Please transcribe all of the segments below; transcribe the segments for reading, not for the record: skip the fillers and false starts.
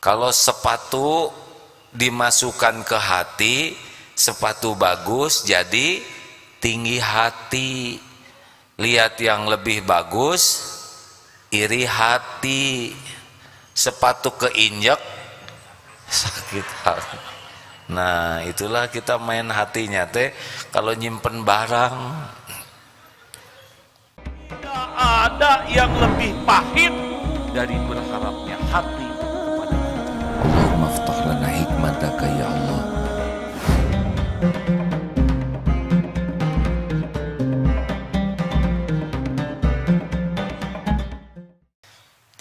Kalau sepatu dimasukkan ke hati, sepatu bagus jadi tinggi hati. Lihat yang lebih bagus, iri hati. Sepatu keinjek, sakit hati. Nah, itulah kita main hatinya teh kalau nyimpen barang. Tidak ada yang lebih pahit dari berharapnya hati kepada Allah. Allahumma ftah lana hikmataka ya Allah.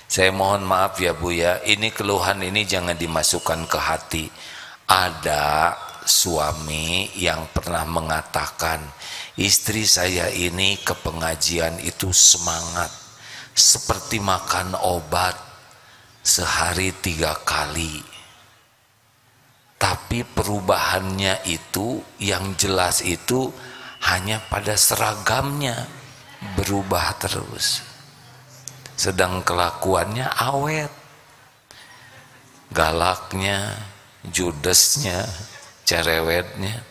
Saya mohon maaf ya Bu ya, ini keluhan ini jangan dimasukkan ke hati. Ada suami yang pernah mengatakan, istri saya ini ke pengajian itu semangat, seperti makan obat, sehari 3 kali. Tapi perubahannya itu, yang jelas itu hanya pada seragamnya, berubah terus. Sedang kelakuannya awet, galaknya, judesnya, cerewetnya,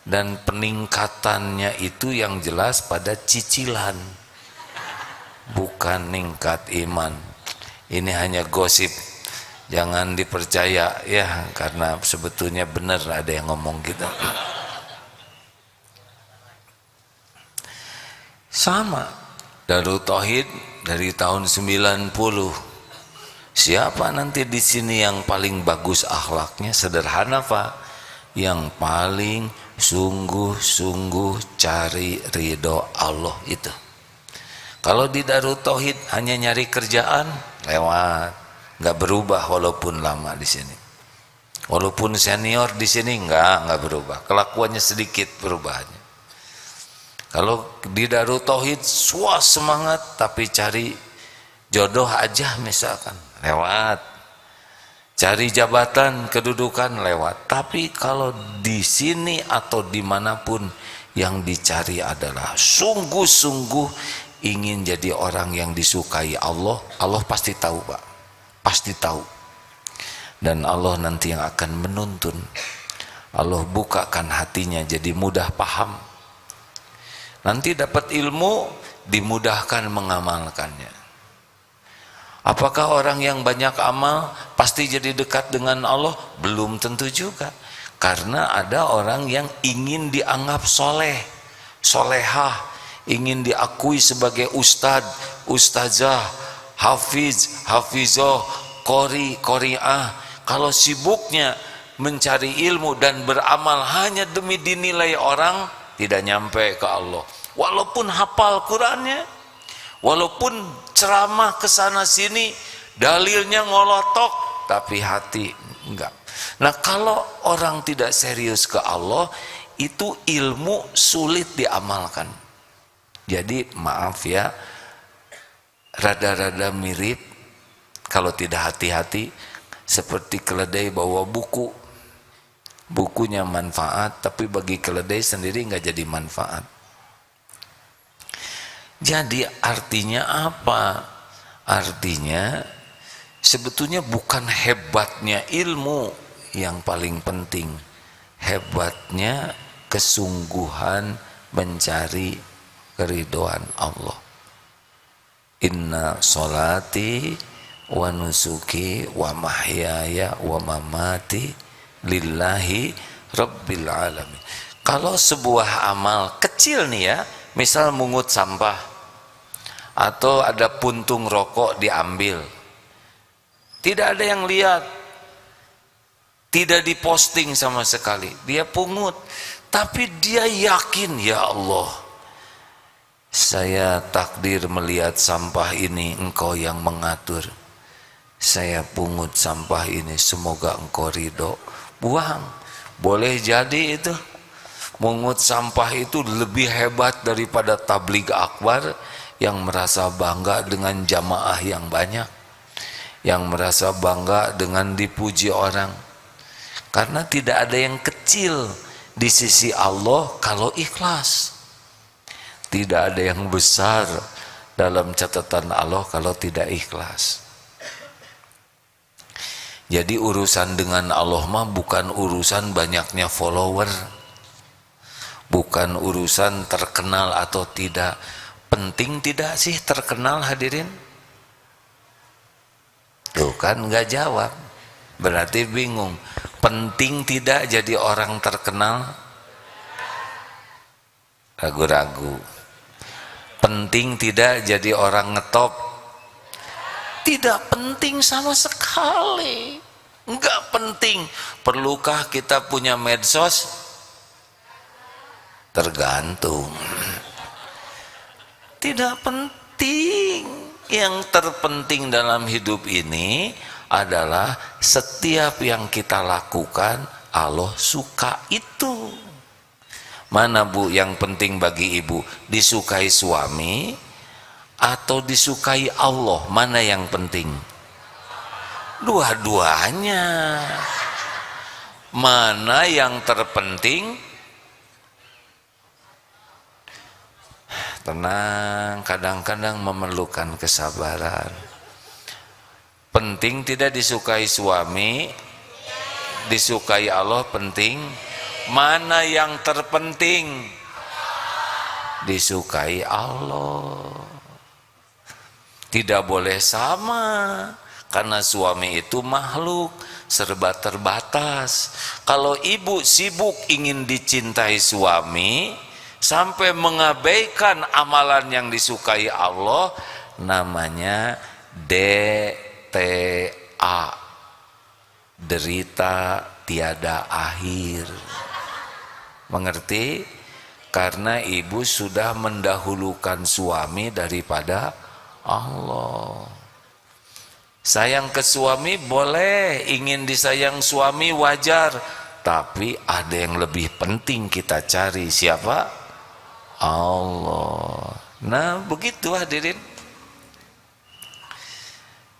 dan peningkatannya itu yang jelas pada cicilan, bukan ningkat iman. Ini hanya gosip, jangan dipercaya ya, karena sebetulnya benar ada yang ngomong gitu. Sama Darut Tauhid dari tahun 90. Siapa nanti di sini yang paling bagus akhlaknya? Sederhana Pak, yang paling sungguh-sungguh cari ridho Allah itu. Kalau di Darut Tauhid hanya nyari kerjaan, lewat, nggak berubah walaupun lama di sini. Walaupun senior di sini nggak berubah, kelakuannya sedikit perubahannya. Kalau di Darut Tauhid semangat, tapi cari jodoh aja misalkan, lewat. Cari jabatan, kedudukan, lewat. Tapi kalau di sini atau dimanapun yang dicari adalah sungguh-sungguh ingin jadi orang yang disukai Allah, Allah pasti tahu Pak, pasti tahu. Dan Allah nanti yang akan menuntun. Allah bukakan hatinya jadi mudah paham. Nanti dapat ilmu, dimudahkan mengamalkannya. Apakah orang yang banyak amal pasti jadi dekat dengan Allah? Belum tentu juga. Karena ada orang yang ingin dianggap soleh, solehah, ingin diakui sebagai ustad, ustazah, hafiz, hafizah, qori, qori'ah. Kalau sibuknya mencari ilmu dan beramal hanya demi dinilai orang, tidak nyampe ke Allah. Walaupun hafal Qurannya, walaupun ceramah ke sana sini, dalilnya ngolotok, tapi hati enggak. Nah, kalau orang tidak serius ke Allah, itu ilmu sulit diamalkan. Jadi maaf ya, rada-rada mirip kalau tidak hati-hati seperti keledai bawa buku. Bukunya manfaat, tapi bagi keledai sendiri nggak jadi manfaat. Jadi artinya apa? Artinya sebetulnya bukan hebatnya ilmu yang paling penting, hebatnya kesungguhan mencari keridhaan Allah. Inna sholati wa nusuki wa mahyaya wa mamati lillahi rabbil alamin. Kalau sebuah amal kecil nih ya, misal mungut sampah atau ada puntung rokok diambil, tidak ada yang lihat, tidak diposting sama sekali, dia pungut, tapi dia yakin, ya Allah, saya takdir melihat sampah ini, Engkau yang mengatur, saya pungut sampah ini, semoga Engkau ridho. Buang. Boleh jadi itu mungut sampah itu lebih hebat daripada tabligh akbar yang merasa bangga dengan jamaah yang banyak, yang merasa bangga dengan dipuji orang. Karena tidak ada yang kecil di sisi Allah kalau ikhlas. Tidak ada yang besar dalam catatan Allah kalau tidak ikhlas. Jadi urusan dengan Allah mah bukan urusan banyaknya follower, bukan urusan terkenal atau tidak. Penting tidak sih terkenal, hadirin? Tuh kan nggak jawab, berarti bingung. Penting tidak jadi orang terkenal? Ragu-ragu. Penting tidak jadi orang ngetop? Tidak penting sama sekali, nggak penting. Perlukah kita punya medsos? Tergantung. Tidak penting. Yang terpenting dalam hidup ini adalah setiap yang kita lakukan Allah suka itu. Mana Bu yang penting bagi ibu? Disukai suami atau disukai Allah? Mana yang penting? Dua-duanya. Mana yang terpenting? Tenang, kadang-kadang memerlukan kesabaran. Penting tidak disukai suami, disukai Allah penting. Mana yang terpenting? Disukai Allah. Tidak boleh sama, karena suami itu makhluk serba terbatas. Kalau ibu sibuk ingin dicintai suami sampai mengabaikan amalan yang disukai Allah, namanya DTA, derita tiada akhir. Mengerti? Karena ibu sudah mendahulukan suami daripada Allah. Sayang ke suami boleh, ingin disayang suami wajar, tapi ada yang lebih penting kita cari. Siapa? Allah. Nah begitu hadirin.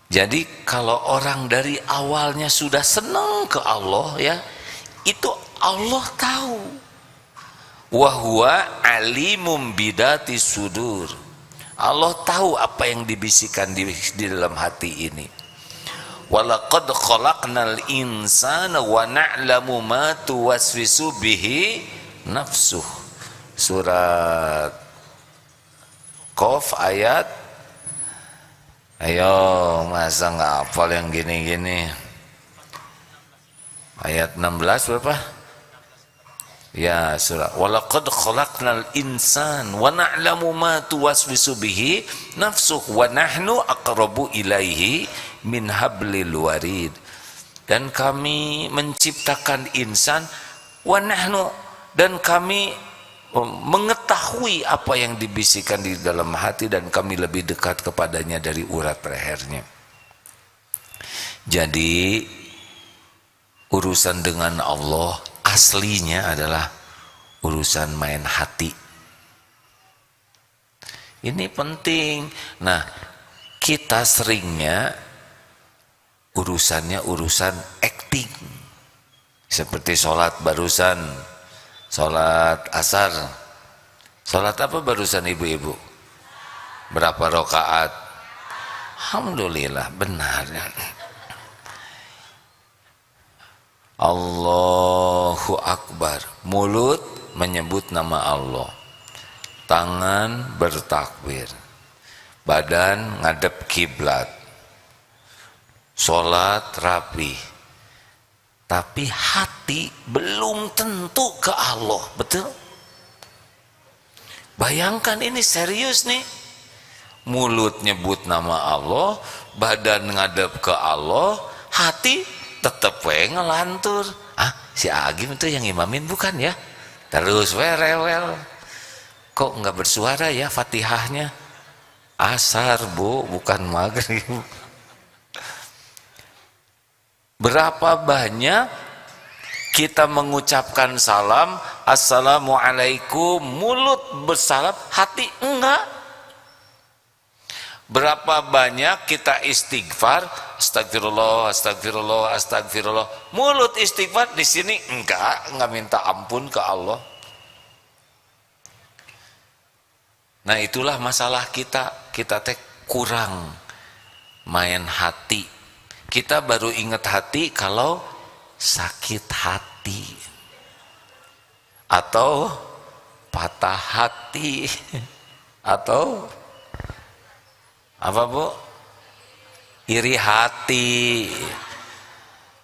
Jadi kalau orang dari awalnya sudah senang ke Allah, ya, itu Allah tahu. Wa huwa alimum bidati sudur. Allah tahu apa yang dibisikkan di dalam hati ini. Walaqad khalaqnal insana wa na'lamu ma tuwaswisu bihi nafsuh. Surat Qaf ayat, ayo masa nggak hafal yang gini-gini. Ayat 16 berapa? Ya, surah walaqad khalaqnal insan wa na'lamu ma tuwaswisu bihi nafsuh wa nahnu aqrabu ilaihi min hablil warid. Dan kami menciptakan insan wa nahnu, dan kami mengetahui apa yang dibisikkan di dalam hati, dan kami lebih dekat kepadanya dari urat lehernya. Jadi urusan dengan Allah aslinya adalah urusan main hati. Ini penting. Nah, kita seringnya urusannya urusan acting. Seperti sholat barusan, sholat asar. Sholat apa barusan ibu-ibu? Berapa rakaat? Alhamdulillah, benar. Allahu Akbar, mulut menyebut nama Allah, tangan bertakbir, badan ngadep kiblat, sholat rapi, tapi hati belum tentu ke Allah. Betul? Bayangkan ini serius nih, mulut nyebut nama Allah, badan ngadep ke Allah, hati tetep we ngelantur. Ah, si Agim itu yang imamin bukan ya? Terus we rewel. Kok nggak bersuara ya Fatihahnya? Asar Bu, bukan maghrib. Berapa banyak kita mengucapkan salam, assalamualaikum, mulut bersalam, hati enggak. Berapa banyak kita istighfar, astagfirullah, astagfirullah, astagfirullah, mulut istighfar, di sini enggak minta ampun ke Allah. Nah itulah masalah kita teh kurang main hati. Kita baru ingat hati kalau sakit hati atau patah hati atau apa Bu? Iri hati.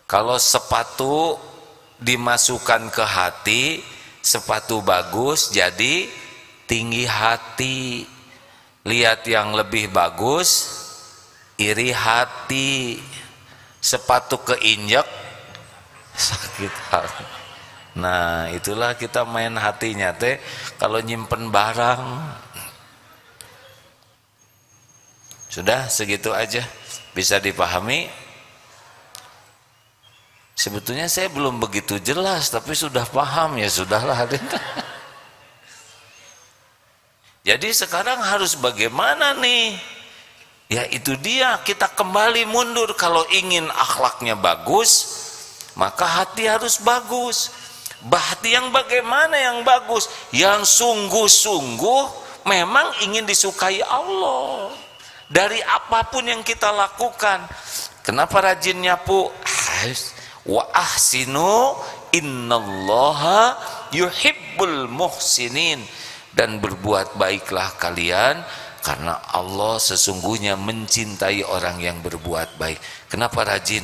Kalau sepatu dimasukkan ke hati, sepatu bagus jadi tinggi hati. Lihat yang lebih bagus, iri hati. Sepatu keinjek, sakit hati. Nah, itulah kita main hatinya teh kalau nyimpen barang. Sudah segitu aja, bisa dipahami? Sebetulnya saya belum begitu jelas, tapi sudah paham, ya sudahlah. Jadi sekarang harus bagaimana nih? Ya itu dia, kita kembali mundur. Kalau ingin akhlaknya bagus, maka hati harus bagus. Hati yang bagaimana yang bagus? Yang sungguh-sungguh memang ingin disukai Allah. Dari apapun yang kita lakukan. Kenapa rajin nyapu? Wa ahsinu innallaha yuhibbul muhsinin. Dan berbuat baiklah kalian karena Allah sesungguhnya mencintai orang yang berbuat baik. Kenapa rajin?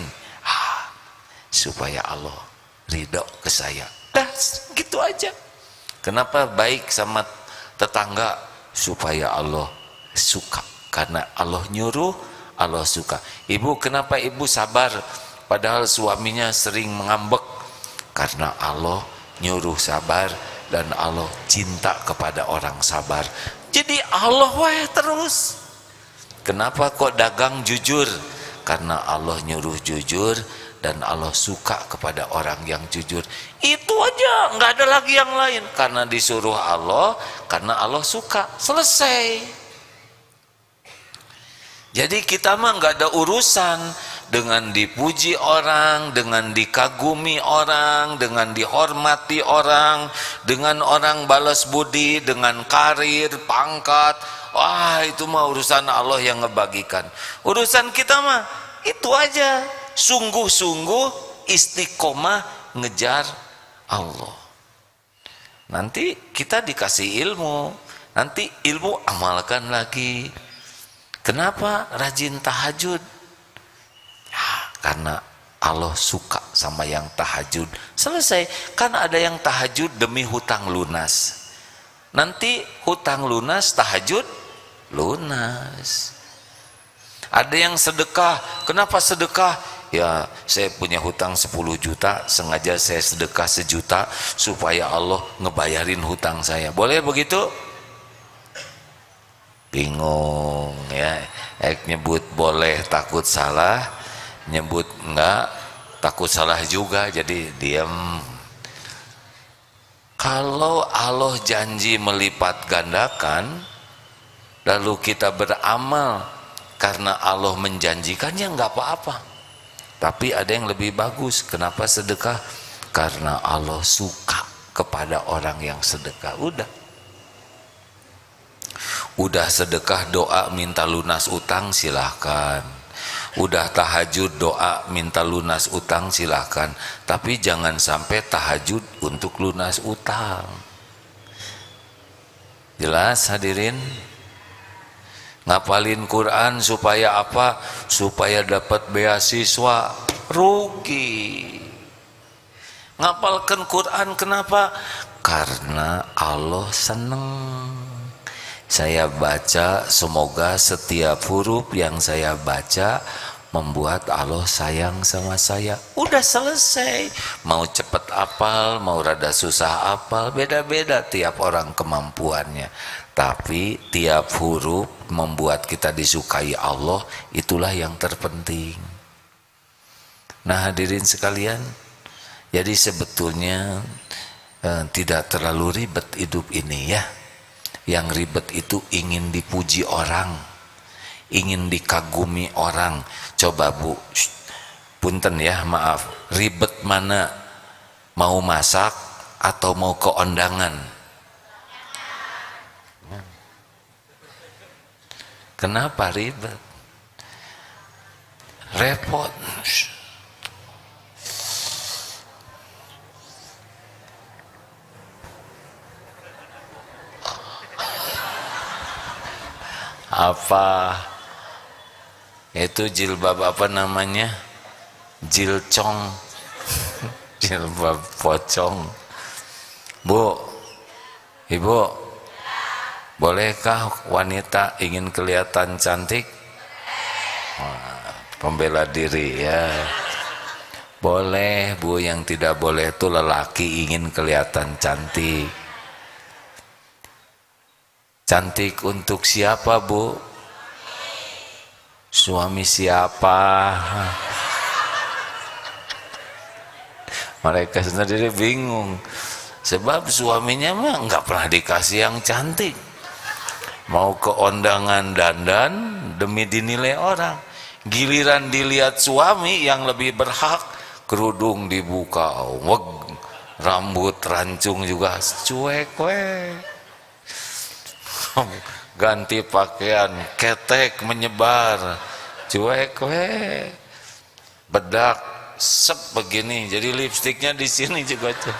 Supaya Allah ridho ke saya. Dah gitu aja. Kenapa baik sama tetangga? Supaya Allah suka. Karena Allah nyuruh, Allah suka. Ibu, kenapa ibu sabar padahal suaminya sering mengambek? Karena Allah nyuruh sabar dan Allah cinta kepada orang sabar. Jadi Allah wah terus. Kenapa kok dagang jujur? Karena Allah nyuruh jujur dan Allah suka kepada orang yang jujur. Itu aja, nggak ada lagi yang lain. Karena disuruh Allah, karena Allah suka. Selesai. Jadi kita mah nggak ada urusan dengan dipuji orang, dengan dikagumi orang, dengan dihormati orang, dengan orang balas budi, dengan karir, pangkat. Wah, itu mah urusan Allah yang ngebagikan. Urusan kita mah itu aja. Sungguh-sungguh istiqomah ngejar Allah. Nanti kita dikasih ilmu, nanti ilmu amalkan lagi. Kenapa rajin tahajud? Ya, karena Allah suka sama yang tahajud. Selesai. Kan ada yang tahajud demi hutang lunas. Nanti hutang lunas, tahajud lunas. Ada yang sedekah. Kenapa sedekah? Ya, saya punya hutang 10 juta, sengaja saya sedekah 1 juta supaya Allah ngebayarin hutang saya. Boleh begitu? Bingung ya. Nyebut boleh takut salah, nyebut enggak takut salah juga, jadi diam. Kalau Allah janji melipat gandakan lalu kita beramal karena Allah menjanjikannya, enggak apa-apa. Tapi ada yang lebih bagus. Kenapa sedekah? Karena Allah suka kepada orang yang sedekah. Udah sedekah doa minta lunas utang, silahkan. Udah tahajud doa minta lunas utang, silahkan. Tapi jangan sampai tahajud untuk lunas utang. Jelas hadirin? Ngapalin Quran supaya apa? Supaya dapat beasiswa. Rugi. Ngapalkan Quran kenapa? Karena Allah seneng. Saya baca, semoga setiap huruf yang saya baca membuat Allah sayang sama saya. Udah selesai. Mau cepet apal, mau rada susah apal, beda-beda tiap orang kemampuannya. Tapi tiap huruf membuat kita disukai Allah, itulah yang terpenting. Nah hadirin sekalian, jadi sebetulnya tidak terlalu ribet hidup ini ya. Yang ribet itu ingin dipuji orang, ingin dikagumi orang. Coba Bu, punten ya, maaf, ribet mana? Mau masak atau mau ke undangan? Kenapa ribet? Repot. Apa itu jilbab apa namanya, jilcong jilbab pocong. Bu, ibu, bolehkah wanita ingin kelihatan cantik? Wah, pembela diri ya. Boleh bu, yang tidak boleh itu lelaki ingin kelihatan cantik. Cantik untuk siapa bu? Suami siapa? Mereka sendiri bingung, sebab suaminya mah nggak pernah dikasih yang cantik. Mau ke undangan dandan demi dinilai orang, giliran dilihat suami yang lebih berhak, kerudung dibuka, rambut rancung juga cuek ganti pakaian ketek menyebar cuek bedak sep begini, jadi lipstiknya di sini juga tuh.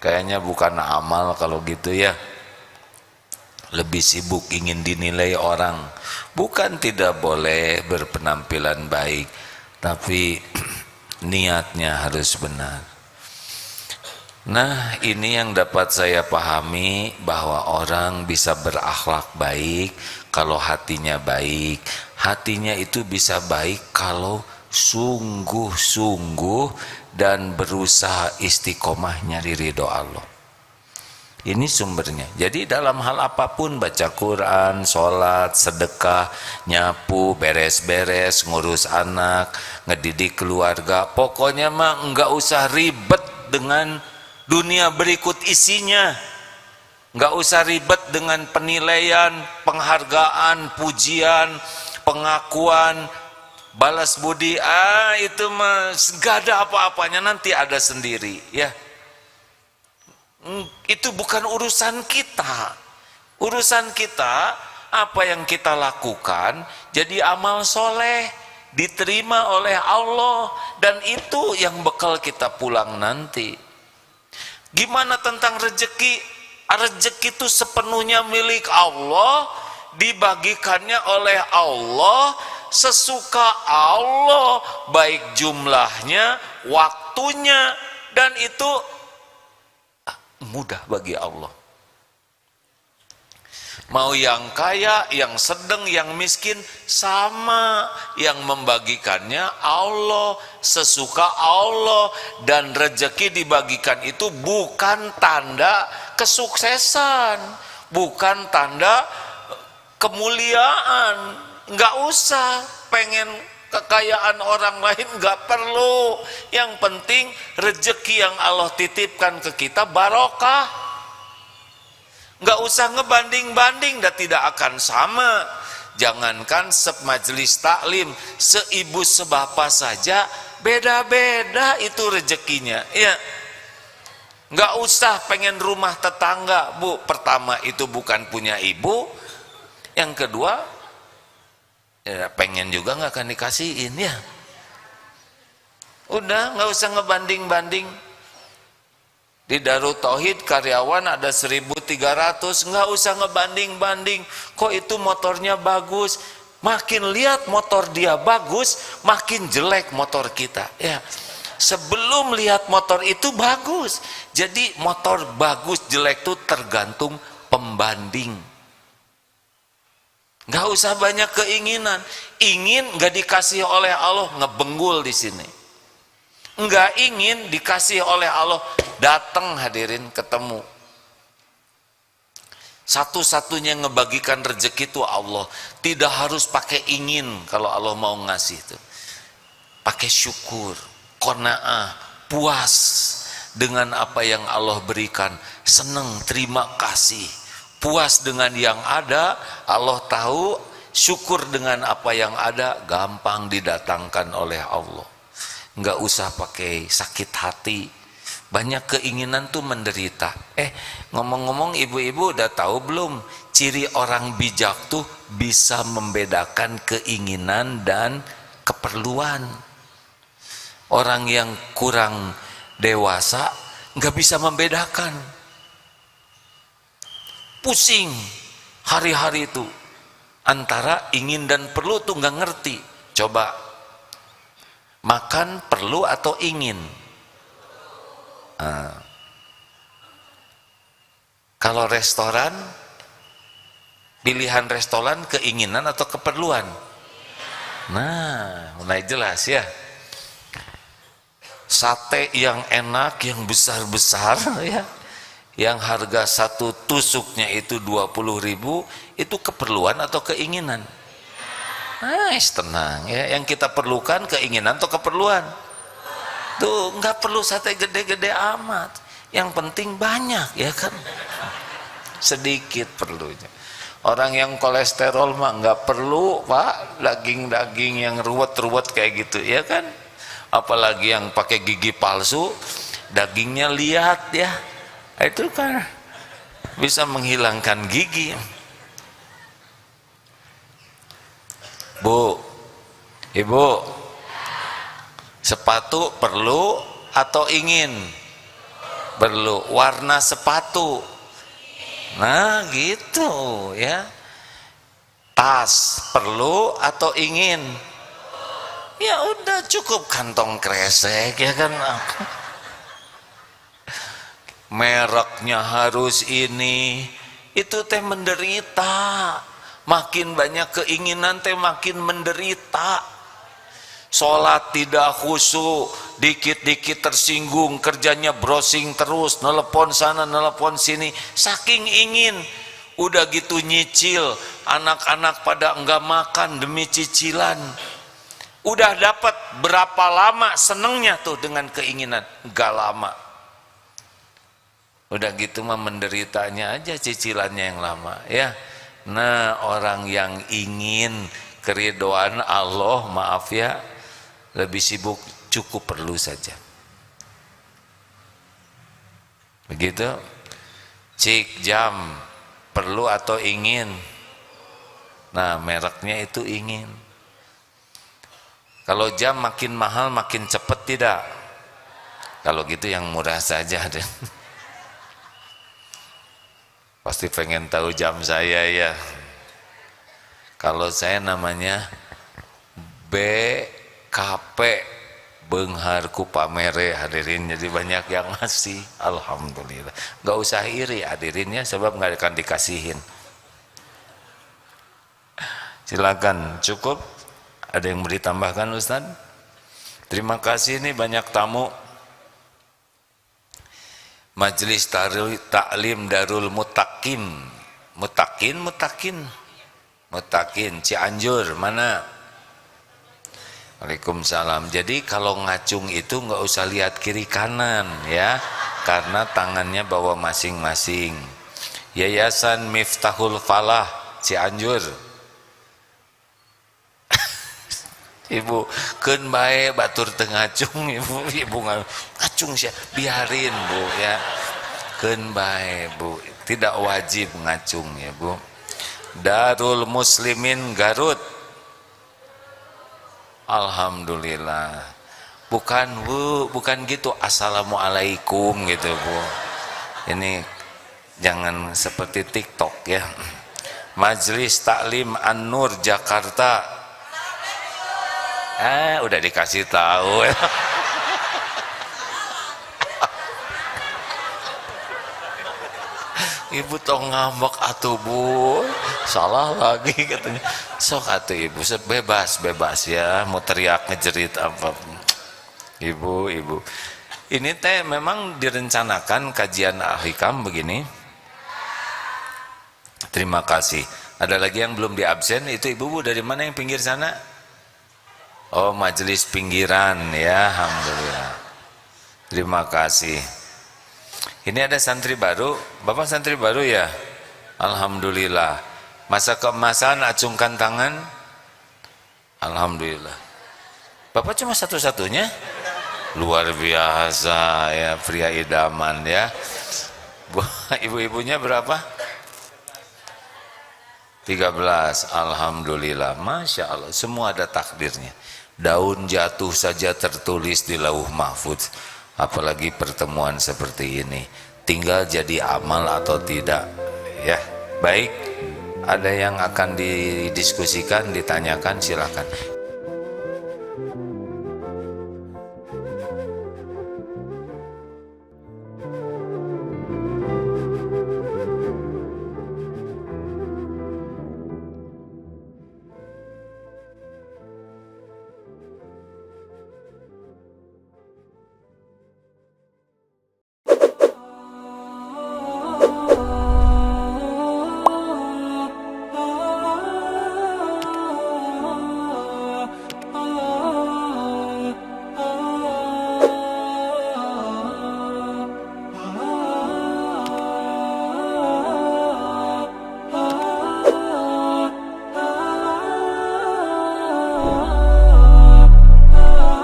Kayaknya bukan amal kalau gitu ya. Lebih sibuk ingin dinilai orang. Bukan tidak boleh berpenampilan baik, tapi niatnya harus benar. Nah, ini yang dapat saya pahami, bahwa orang bisa berakhlak baik kalau hatinya baik. Hatinya itu bisa baik kalau sungguh-sungguh dan berusaha istiqomah nyari ridho Allah. Ini sumbernya. Jadi dalam hal apapun, baca Quran, sholat, sedekah, nyapu, beres-beres, ngurus anak, ngedidik keluarga, pokoknya mah enggak usah ribet dengan dunia berikut isinya. Enggak usah ribet dengan penilaian, penghargaan, pujian, pengakuan, balas budi. Itu mah enggak ada apa-apanya, nanti ada sendiri ya. Itu bukan urusan kita. Urusan kita, apa yang kita lakukan jadi amal soleh, diterima oleh Allah, dan itu yang bekal kita pulang nanti. Gimana tentang rezeki? Rezeki itu sepenuhnya milik Allah, dibagikannya oleh Allah sesuka Allah, baik jumlahnya, waktunya, dan itu mudah bagi Allah. Mau yang kaya, yang sedang, yang miskin, sama, yang membagikannya Allah, sesuka Allah. Dan rezeki dibagikan itu bukan tanda kesuksesan, bukan tanda kemuliaan. Nggak usah pengen kekayaan orang lain, nggak perlu. Yang penting rezeki yang Allah titipkan ke kita barokah. Nggak usah ngebanding-banding, dan tidak akan sama. Jangankan semajelis taklim, seibu sebapa saja beda-beda itu rezekinya ya. Nggak usah pengen rumah tetangga bu. Pertama itu bukan punya ibu, yang kedua ya, pengen juga nggak akan dikasihin ya. Udah nggak usah ngebanding-banding. Di Darut Tauhid karyawan ada 1.300, nggak usah ngebanding-banding. Kok itu motornya bagus? Makin lihat motor dia bagus, makin jelek motor kita ya. Sebelum lihat motor itu bagus. Jadi motor bagus jelek itu tergantung pembanding. Nggak usah banyak keinginan. Ingin nggak dikasih oleh Allah, ngebenggul di sini. Nggak ingin dikasih oleh Allah, datang hadirin ketemu. Satu-satunya yang ngebagikan rezeki itu Allah. Tidak harus pakai ingin kalau Allah mau ngasih itu. Pakai syukur, qanaah, puas dengan apa yang Allah berikan, senang, terima kasih. Puas dengan yang ada, Allah tahu. Syukur dengan apa yang ada, gampang didatangkan oleh Allah. Nggak usah pakai sakit hati. Banyak keinginan tuh menderita. Ngomong-ngomong, ibu-ibu udah tahu belum ciri orang bijak tuh bisa membedakan keinginan dan keperluan. Orang yang kurang dewasa nggak bisa membedakan. Pusing, hari-hari itu antara ingin dan perlu tuh nggak ngerti. Coba makan perlu atau ingin? Kalau restoran, pilihan restoran keinginan atau keperluan? Nah, mulai jelas ya. Sate yang enak, yang besar-besar ya, yang harga satu tusuknya itu 20.000, itu keperluan atau keinginan? Tenang ya, yang kita perlukan keinginan atau keperluan? Tuh, nggak perlu sate gede-gede amat, yang penting banyak ya kan, sedikit perlunya. Orang yang kolesterol mah nggak perlu Pak, daging-daging yang ruwet-ruwet kayak gitu ya kan. Apalagi yang pakai gigi palsu, dagingnya lihat ya, itu kan bisa menghilangkan gigi. Bu, Ibu, sepatu perlu atau ingin? Perlu. Warna sepatu, nah gitu ya. Tas perlu atau ingin? Ya udah, cukup kantong kresek ya kan. Mereknya harus ini, itu teh menderita. Makin banyak keinginan teh makin menderita. Sholat tidak khusyuk, dikit-dikit tersinggung, kerjanya browsing terus, nelpon sana nelpon sini, saking ingin. Udah gitu nyicil, anak-anak pada enggak makan demi cicilan. Udah dapat berapa lama senengnya tuh dengan keinginan? Enggak lama. Udah gitu mah menderitanya aja, cicilannya yang lama ya. Nah, orang yang ingin keridhaan Allah, maaf ya, lebih sibuk, cukup perlu saja. Begitu. Cik jam perlu atau ingin? Nah, mereknya itu ingin. Kalau jam makin mahal makin cepat tidak? Kalau gitu yang murah saja deh. Pasti pengen tahu jam saya ya. Kalau saya namanya BKP, Benghar ku pamere, hadirin, jadi banyak yang ngasih, alhamdulillah. Gak usah iri hadirinnya, sebab gak akan dikasihin. Silakan, cukup. Ada yang mau ditambahkan Ustaz? Terima kasih, ini banyak tamu. Majelis Taklim Darul Mutakin Cianjur, mana? Waalaikumsalam. Jadi kalau ngacung itu nggak usah lihat kiri kanan ya, karena tangannya bawa masing-masing. Yayasan Miftahul Falah Cianjur. Ibu keun bae batur teu ngacung, ibu ngacung sih, biarin Bu ya. Keun bae Bu, tidak wajib ngacung ya Bu. Darul Muslimin Garut. Alhamdulillah. Bukan Bu, bukan gitu assalamualaikum gitu Bu. Ini jangan seperti TikTok ya. Majelis Taklim An-Nur Jakarta. Udah dikasih tahu. Ibu tong ngambek atuh Bu, salah lagi katanya. Sok atuh Ibu, bebas ya, mau teriak ngejerit apa. Ibu, ini teh memang direncanakan kajian Al-Hikam begini. Terima kasih. Ada lagi yang belum diabsen, itu Ibu dari mana yang pinggir sana? Oh, majelis pinggiran ya, alhamdulillah. Terima kasih. Ini ada santri baru, Bapak santri baru ya? Alhamdulillah. Masa keemasan, acungkan tangan. Alhamdulillah. Bapak cuma satu-satunya? Luar biasa ya, pria idaman ya. Ibu-ibunya berapa? 13. Alhamdulillah. Masya Allah, semua ada takdirnya. Daun jatuh saja tertulis di lauh mahfuz, apalagi pertemuan seperti ini. Tinggal jadi amal atau tidak ya. Baik, ada yang akan didiskusikan, ditanyakan, silakan.